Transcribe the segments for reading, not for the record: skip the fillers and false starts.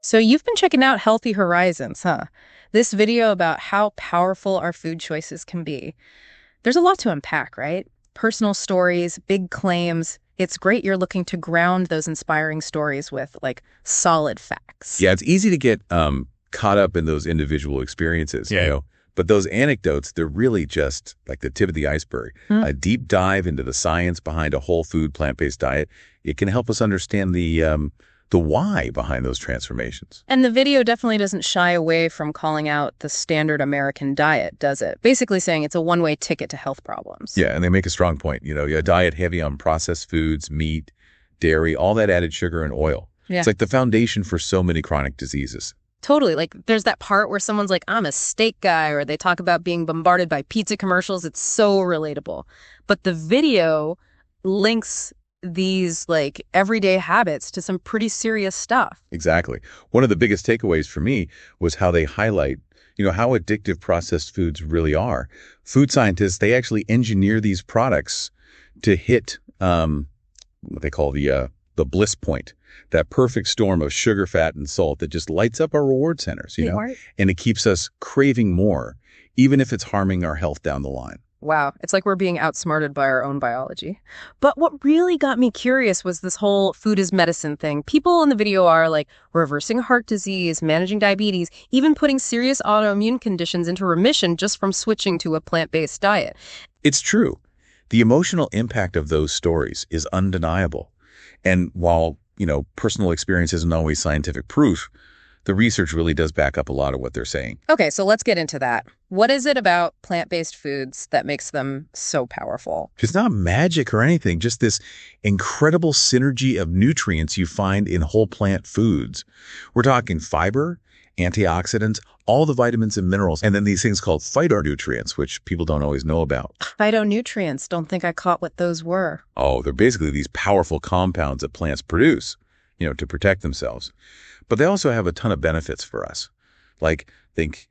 So you've been checking out Healthy Horizons, huh? This video about how powerful our food choices can be. There's a lot to unpack, right? Personal stories, big claims. It's great you're looking to ground those inspiring stories with solid facts. Yeah, it's easy to get caught up in those individual experiences, but those anecdotes, they're really just like the tip of the iceberg. A deep dive into the science behind a whole food, plant-based diet, it can help us understand the why behind those transformations. And the video definitely doesn't shy away from calling out the standard American diet, does it? Basically saying it's a one-way ticket to health problems. Yeah, and they make a strong point. A diet heavy on processed foods, meat, dairy, all that added sugar and oil. Yeah. It's like the foundation for so many chronic diseases. Totally. There's that part where someone's like, I'm a steak guy, or they talk about being bombarded by pizza commercials. It's so relatable. But the video links these everyday habits to some pretty serious stuff. Exactly. One of the biggest takeaways for me was how they highlight, how addictive processed foods really are. Food scientists, they actually engineer these products to hit what they call the bliss point, that perfect storm of sugar, fat, and salt that just lights up our reward centers, and it keeps us craving more, even if it's harming our health down the line. Wow, it's like we're being outsmarted by our own biology. But what really got me curious was this whole food is medicine thing. People in the video are reversing heart disease, managing diabetes, even putting serious autoimmune conditions into remission just from switching to a plant-based diet. It's true. The emotional impact of those stories is undeniable. And while, personal experience isn't always scientific proof, the research really does back up a lot of what they're saying. Okay, so let's get into that. What is it about plant-based foods that makes them so powerful? It's not magic or anything, just this incredible synergy of nutrients you find in whole plant foods. We're talking fiber, antioxidants, all the vitamins and minerals, and then these things called phytonutrients, which people don't always know about. Phytonutrients, don't think I caught what those were. Oh, they're basically these powerful compounds that plants produce, to protect themselves. But they also have a ton of benefits for us. Think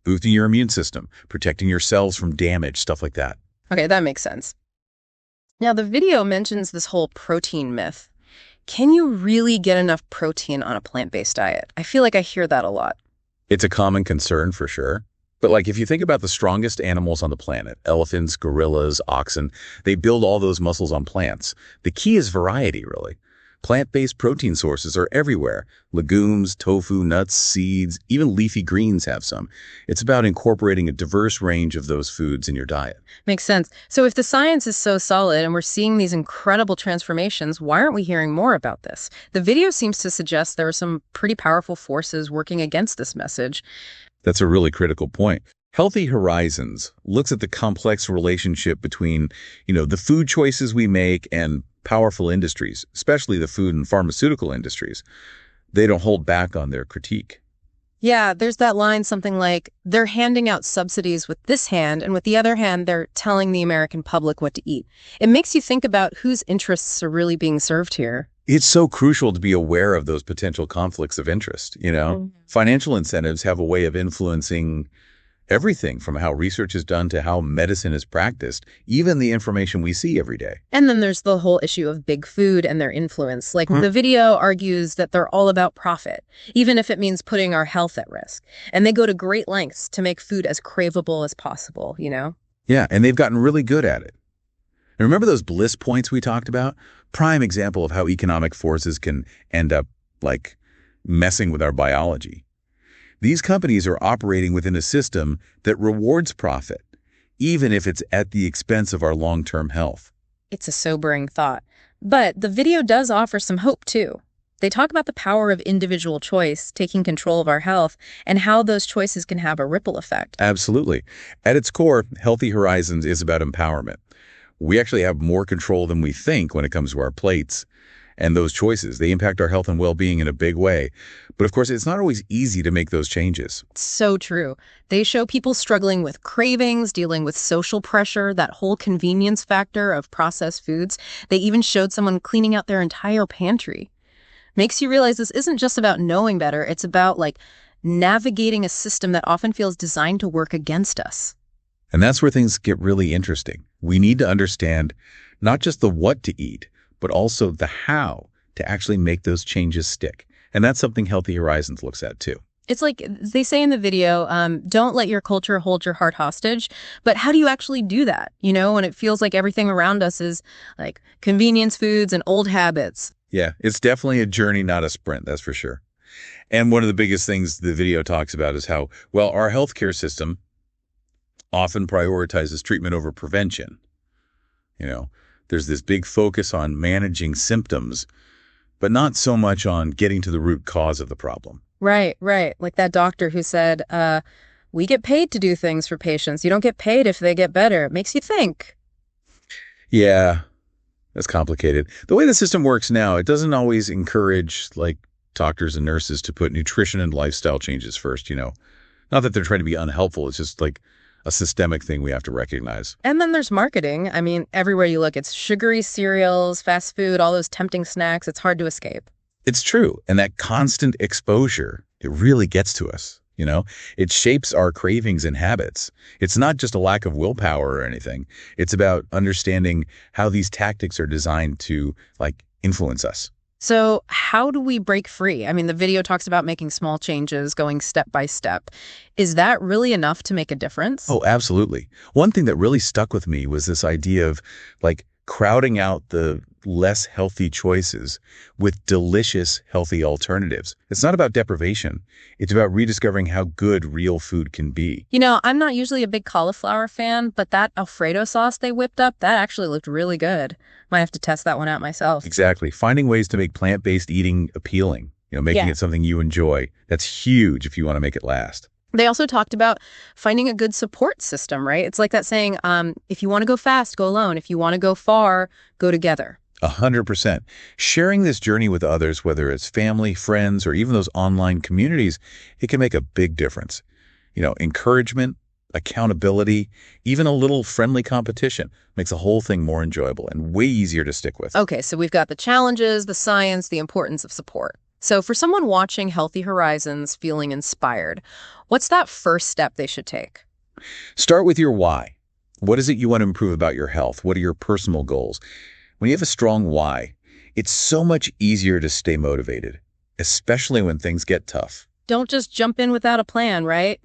boosting your immune system, protecting your cells from damage, stuff like that. Okay, that makes sense. Now, the video mentions this whole protein myth. Can you really get enough protein on a plant-based diet? I feel like I hear that a lot. It's a common concern for sure. But if you think about the strongest animals on the planet, elephants, gorillas, oxen, they build all those muscles on plants. The key is variety, really. Plant-based protein sources are everywhere. Legumes, tofu, nuts, seeds, even leafy greens have some. It's about incorporating a diverse range of those foods in your diet. Makes sense. So if the science is so solid and we're seeing these incredible transformations, why aren't we hearing more about this? The video seems to suggest there are some pretty powerful forces working against this message. That's a really critical point. Healthy Horizons looks at the complex relationship between, the food choices we make and powerful industries, especially the food and pharmaceutical industries. They don't hold back on their critique. Yeah, there's that line, something like, they're handing out subsidies with this hand, and with the other hand, they're telling the American public what to eat. It makes you think about whose interests are really being served here. It's so crucial to be aware of those potential conflicts of interest, Financial incentives have a way of influencing everything from how research is done to how medicine is practiced, even the information we see every day. And then there's the whole issue of big food and their influence. The video argues that they're all about profit, even if it means putting our health at risk. And they go to great lengths to make food as craveable as possible, Yeah, and they've gotten really good at it. And remember those bliss points we talked about? Prime example of how economic forces can end up messing with our biology. These companies are operating within a system that rewards profit, even if it's at the expense of our long-term health. It's a sobering thought. But the video does offer some hope, too. They talk about the power of individual choice, taking control of our health, and how those choices can have a ripple effect. Absolutely. At its core, Healthy Horizons is about empowerment. We actually have more control than we think when it comes to our plates. And those choices, they impact our health and well-being in a big way. But of course, it's not always easy to make those changes. So true. They show people struggling with cravings, dealing with social pressure, that whole convenience factor of processed foods. They even showed someone cleaning out their entire pantry. Makes you realize this isn't just about knowing better. It's about navigating a system that often feels designed to work against us. And that's where things get really interesting. We need to understand not just the what to eat, but also the how to actually make those changes stick. And that's something Healthy Horizons looks at too. It's like they say in the video, don't let your culture hold your heart hostage. But how do you actually do that? When it feels like everything around us is like convenience foods and old habits. Yeah, it's definitely a journey, not a sprint, that's for sure. And one of the biggest things the video talks about is how, well, our healthcare system often prioritizes treatment over prevention. There's this big focus on managing symptoms, but not so much on getting to the root cause of the problem. Right, right. Like that doctor who said, we get paid to do things for patients. You don't get paid if they get better. It makes you think. Yeah, that's complicated. The way the system works now, it doesn't always encourage doctors and nurses to put nutrition and lifestyle changes first. Not that they're trying to be unhelpful. It's just like a systemic thing we have to recognize. And then there's marketing. I mean, everywhere you look, it's sugary cereals, fast food, all those tempting snacks. It's hard to escape. It's true. And that constant exposure, it really gets to us. It shapes our cravings and habits. It's not just a lack of willpower or anything. It's about understanding how these tactics are designed to influence us. So how do we break free? I mean, the video talks about making small changes, going step by step. Is that really enough to make a difference? Oh, absolutely. One thing that really stuck with me was this idea of crowding out the less healthy choices with delicious, healthy alternatives. It's not about deprivation. It's about rediscovering how good real food can be. I'm not usually a big cauliflower fan, but that Alfredo sauce they whipped up, that actually looked really good. Might have to test that one out myself. Exactly. Finding ways to make plant-based eating appealing, making it something you enjoy. That's huge if you want to make it last. They also talked about finding a good support system, right? It's like that saying, if you want to go fast, go alone. If you want to go far, go together. 100%. Sharing this journey with others, whether it's family, friends, or even those online communities, it can make a big difference. Encouragement, accountability, even a little friendly competition makes the whole thing more enjoyable and way easier to stick with. Okay, so we've got the challenges, the science, the importance of support. So for someone watching Healthy Horizons feeling inspired, what's that first step they should take? Start with your why. What is it you want to improve about your health? What are your personal goals? When you have a strong why, it's so much easier to stay motivated, especially when things get tough. Don't just jump in without a plan, right?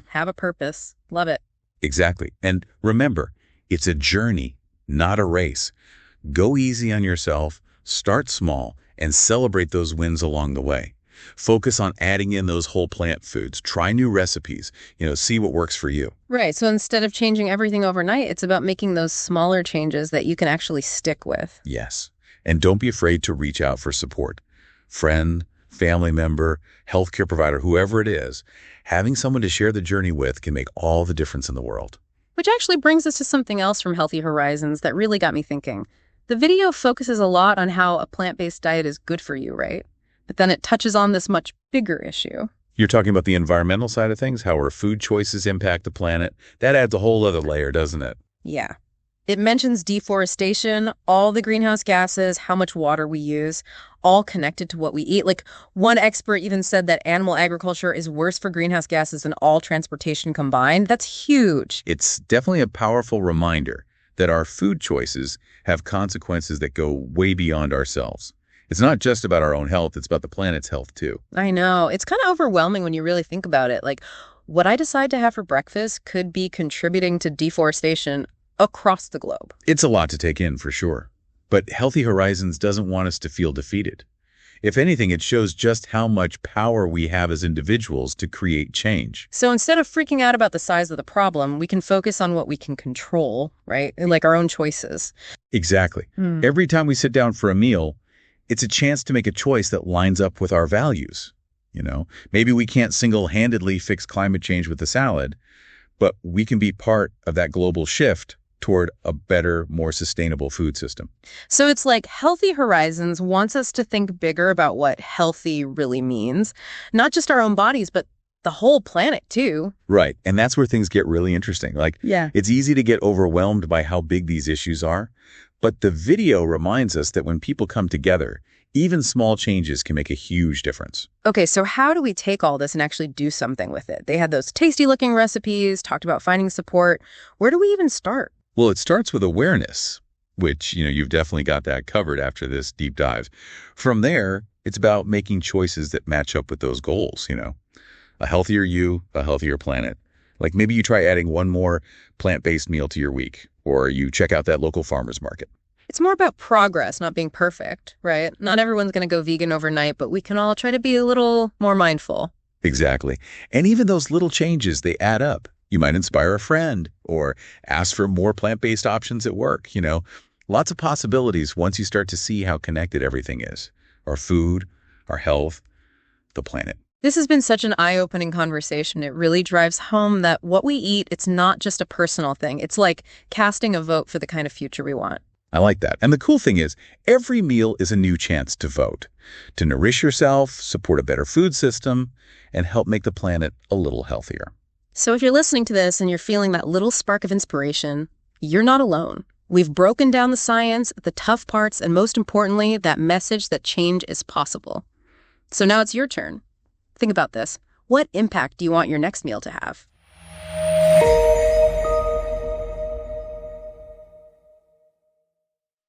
Have a purpose. Love it. Exactly. And remember, it's a journey, not a race. Go easy on yourself, start small, and celebrate those wins along the way. Focus on adding in those whole plant foods. Try new recipes. See what works for you. Right. So instead of changing everything overnight, it's about making those smaller changes that you can actually stick with. Yes. And don't be afraid to reach out for support. Friend, family member, healthcare provider, whoever it is, having someone to share the journey with can make all the difference in the world. Which actually brings us to something else from Healthy Horizons that really got me thinking. The video focuses a lot on how a plant-based diet is good for you, right? But then it touches on this much bigger issue. You're talking about the environmental side of things, how our food choices impact the planet. That adds a whole other layer, doesn't it? Yeah. It mentions deforestation, all the greenhouse gases, how much water we use, all connected to what we eat. One expert even said that animal agriculture is worse for greenhouse gases than all transportation combined. That's huge. It's definitely a powerful reminder that our food choices have consequences that go way beyond ourselves. It's not just about our own health, it's about the planet's health too. I know. It's kind of overwhelming when you really think about it. What I decide to have for breakfast could be contributing to deforestation across the globe. It's a lot to take in, for sure. But Healthy Horizons doesn't want us to feel defeated. If anything, it shows just how much power we have as individuals to create change. So instead of freaking out about the size of the problem, we can focus on what we can control, right? Like our own choices. Exactly. Every time we sit down for a meal, it's a chance to make a choice that lines up with our values. Maybe we can't single-handedly fix climate change with a salad, but we can be part of that global shift toward a better, more sustainable food system. So it's like Healthy Horizons wants us to think bigger about what healthy really means, not just our own bodies, but the whole planet too. Right. And that's where things get really interesting. It's easy to get overwhelmed by how big these issues are, but the video reminds us that when people come together, even small changes can make a huge difference. Okay, so how do we take all this and actually do something with it? They had those tasty-looking recipes, talked about finding support. Where do we even start? Well, it starts with awareness. which, you've definitely got that covered after this deep dive. From there, it's about making choices that match up with those goals. A healthier you, a healthier planet. Like maybe you try adding one more plant-based meal to your week, or you check out that local farmer's market. It's more about progress, not being perfect, right? Not everyone's going to go vegan overnight, but we can all try to be a little more mindful. Exactly. And even those little changes, they add up. You might inspire a friend or ask for more plant-based options at work. Lots of possibilities once you start to see how connected everything is. Our food, our health, the planet. This has been such an eye-opening conversation. It really drives home that what we eat, it's not just a personal thing. It's like casting a vote for the kind of future we want. I like that. And the cool thing is, every meal is a new chance to vote, to nourish yourself, support a better food system, and help make the planet a little healthier. So if you're listening to this and you're feeling that little spark of inspiration, you're not alone. We've broken down the science, the tough parts, and most importantly, that message that change is possible. So now it's your turn. Think about this. What impact do you want your next meal to have?